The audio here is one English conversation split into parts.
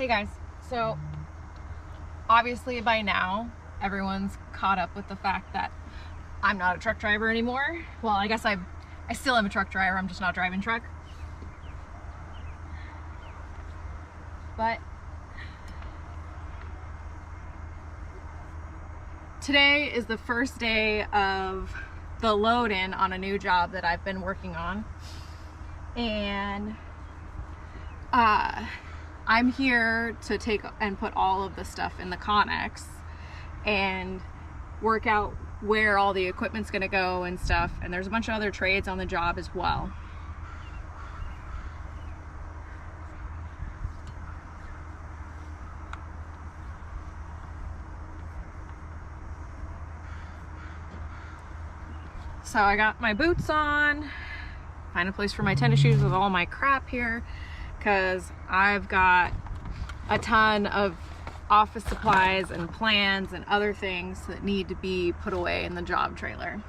Hey guys, so obviously by now everyone's caught up with the fact that I'm not a truck driver anymore. Well, I guess I still am a truck driver, I'm just not driving truck. But today is the first day of the load-in on a new job that I've been working on. And I'm here to take and put all of the stuff in the Connex and work out where all the equipment's gonna go and stuff. And there's a bunch of other trades on the job as well. So I got my boots on, find a place for my tennis shoes with all my crap here, because I've got a ton of office supplies and plans and other things that need to be put away in the job trailer.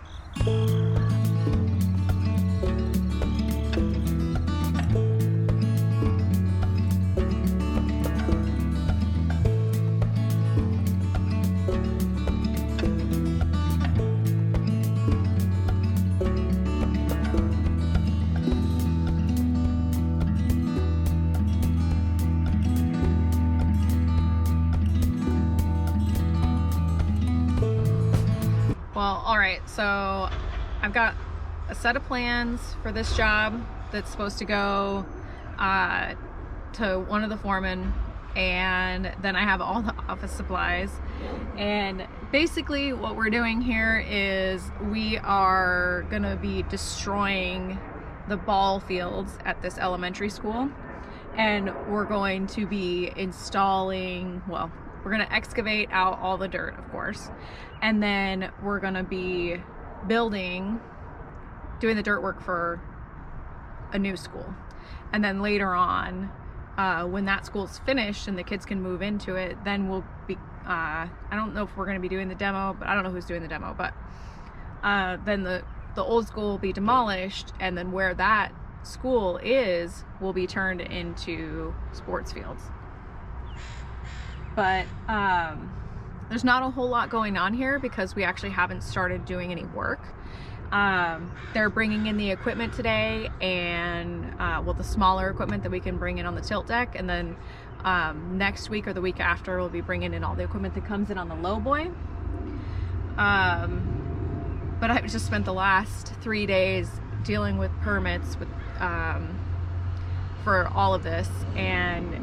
Well, all right, so I've got a set of plans for this job that's supposed to go to one of the foremen, and then I have all the office supplies. And basically what we're doing here is we are gonna be destroying the ball fields at this elementary school, and we're going to be installing, well, we're gonna excavate out all the dirt, of course, and then we're gonna be doing the dirt work for a new school. And then later on, when that school's finished and the kids can move into it, then we'll be, I don't know if we're gonna be doing the demo, but I don't know who's doing the demo, but then the old school will be demolished, and then where that school is will be turned into sports fields. But there's not a whole lot going on here because we actually haven't started doing any work. They're bringing in the equipment today, and well, the smaller equipment that we can bring in on the tilt deck, and then next week or the week after we'll be bringing in all the equipment that comes in on the lowboy. But I've just spent the last 3 days dealing with permits with for all of this, and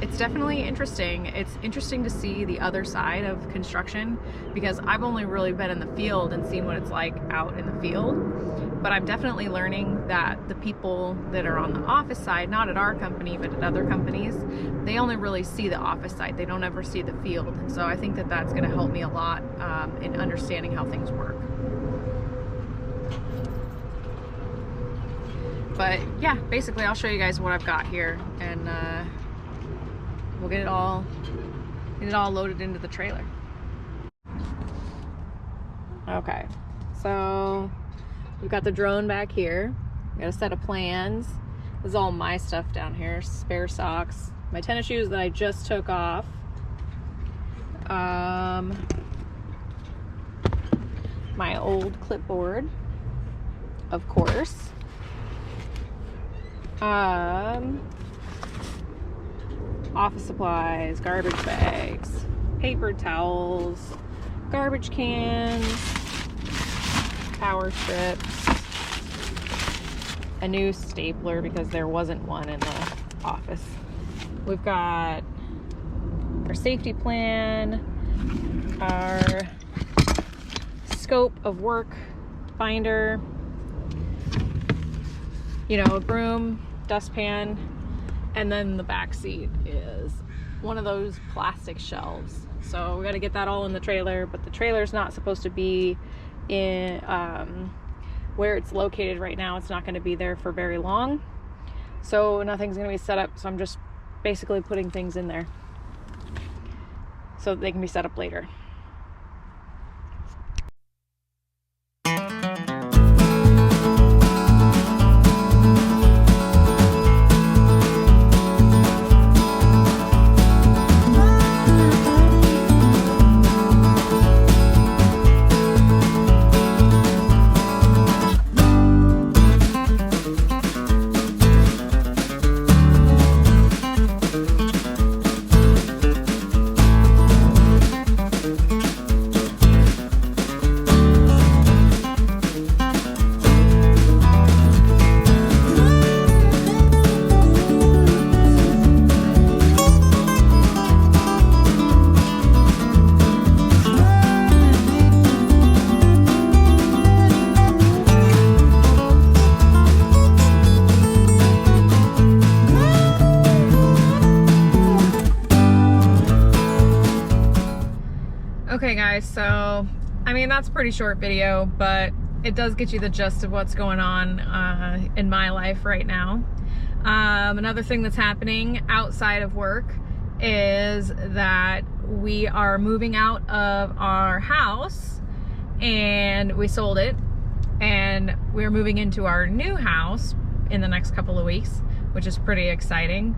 it's definitely interesting. It's interesting to see the other side of construction, because I've only really been in the field and seen what it's like out in the field, but I'm definitely learning that the people that are on the office side, not at our company but at other companies, they only really see the office side, they don't ever see the field. So I think that that's going to help me a lot in understanding how things work. But yeah, basically I'll show you guys what I've got here, and we'll get it all loaded into the trailer. Okay, so we've got the drone back here. We got a set of plans. This is all my stuff down here. Spare socks, my tennis shoes that I just took off. My old clipboard, of course. Office supplies, garbage bags, paper towels, garbage cans, power strips, a new stapler because there wasn't one in the office. We've got our safety plan, our scope of work binder, you know, a broom, dustpan, and then the back seat is one of those plastic shelves. So we got to get that all in the trailer, but the trailer's not supposed to be in where it's located right now. It's not going to be there for very long, so nothing's going to be set up. So I'm just basically putting things in there so that they can be set up later. Okay guys, so I mean that's a pretty short video, but it does get you the gist of what's going on in my life right now. Another thing that's happening outside of work is that we are moving out of our house, and we sold it, and we're moving into our new house in the next couple of weeks, which is pretty exciting.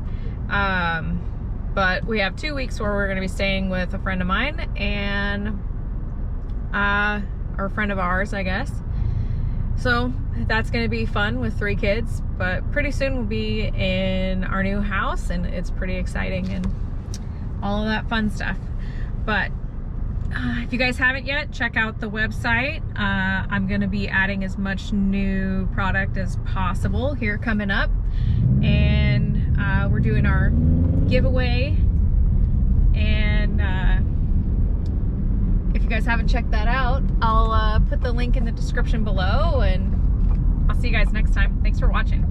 But we have 2 weeks where we're going to be staying with a friend of mine and or a friend of ours, I guess. So that's going to be fun with 3 kids, but pretty soon we'll be in our new house, and it's pretty exciting and all of that fun stuff. But if you guys haven't yet, check out the website. I'm going to be adding as much new product as possible here coming up, and we're doing our giveaway, and if you guys haven't checked that out, I'll put the link in the description below, and I'll see you guys next time. Thanks for watching.